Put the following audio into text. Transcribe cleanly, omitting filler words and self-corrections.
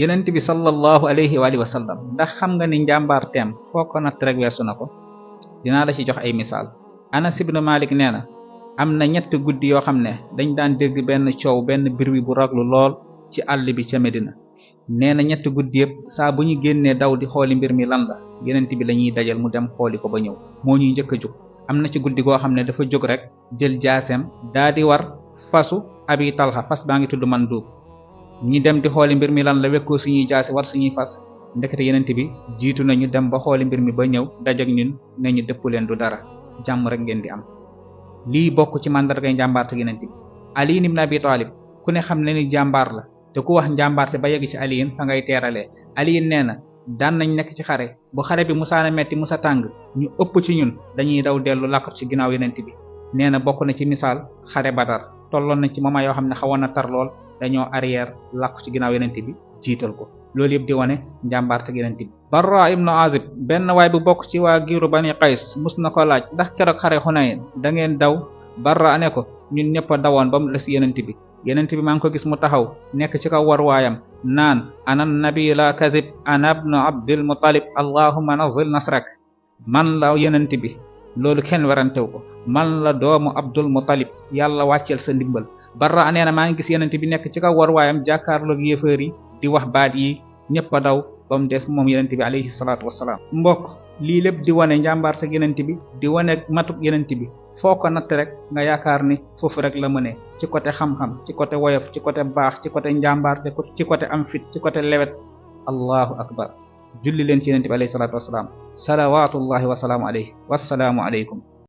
yonent bi sallallahu alayhi wa alihi wa sallam ndax xam nga ni njàmbaarteem foo ko natt rek weesu na ko. dinaa la ci jox ay misaal. Anas ibn Malik nee na am na ñett guddi yoo xam ne dañ daan dégg benn coow benn bruit bu raglu lool ci àll bi ca Medina. nee na ñett guddi yëpp saa bu ñu génnee daw di xooli mbir mi lan la yonent bi lañuy dajal mu dem xooli ko ba ñëw moo ñuy njëkk a jóg. am na ci guddi goo xam ne dafa jóg rek jël jaaseem daa di war fasu Abi Talha, fas baa ngi tudd Mandub. ñi dem di xooli mbir mi lan la wekkoo suñuy jaasi war suñuy fas ndekete yonent bi jiitu nañu dem ba xooli mbir mi ba ñëw dajak ñun ne ñu dëpp leen du dara jàmm rek ngeen di am. lii bokk ci màndargay njàmbaarte yonent bi. Ali ibn Abi Talib ku ne xam ne ni jàmbaar la te ku wax njàmbaarte ba yegg ci aliyin fa ngay teeralee. aliyin nee na daan nañ nekk ci xare bu xare bi musaana metti musa tàng ñu ëpp ci ñun dañuy daw dellu làkkatu ci ginnaaw yonent bi. nee na bokk na ci misaal xare Badar tolloon nañ ci moment yoo xam ne xawoon na tar lool dañoo arrière làkku ci ginnaaw yonent bi jiital ko loolu yëpp di wane njàmbaarte yonent bi. Barra ibnu Azib benn waay bu bokk ci waa giiru Bani Qays mus na ko laaj ndax keroog xare Xunayn da ngeen daw. Barra ne ko ñun ñëpp a dawoon ba mu des yonent bi. yonent bi maa ngi ko gis mu taxaw nekk ci kaw war waayam naan ana nabi la kazib ana ibnu Abdul Muttalib allahumma nazil nasrak. man la yonent bi loolu kenn werantew ko man la doomu Abdul Muttalib yàlla wàcceel sa ndimbal. Barra nee na maa ngi gis yonent bi nekk ci kaw war waayam jàkkaarloog yéefar yi di wax baat yi ñëpp a daw ba mu des moom yonent bi alayhi salaatu wassalaam. mbokk lii lépp di wane njàmbaarte yonent bi di wane matuk yonent bi foo ko natt rek nga yaakaar ni foofu rek la mëne ci côté xam-xam ci côté woyof ci côté baax ci côté njàmbaarte ci côté am fit ci côté lewet. allahu akbar julli leen ci yonent bi alayhi salaatu wassalaam salawaatullahi wasalaamu alayhi wassalaamu aleykum.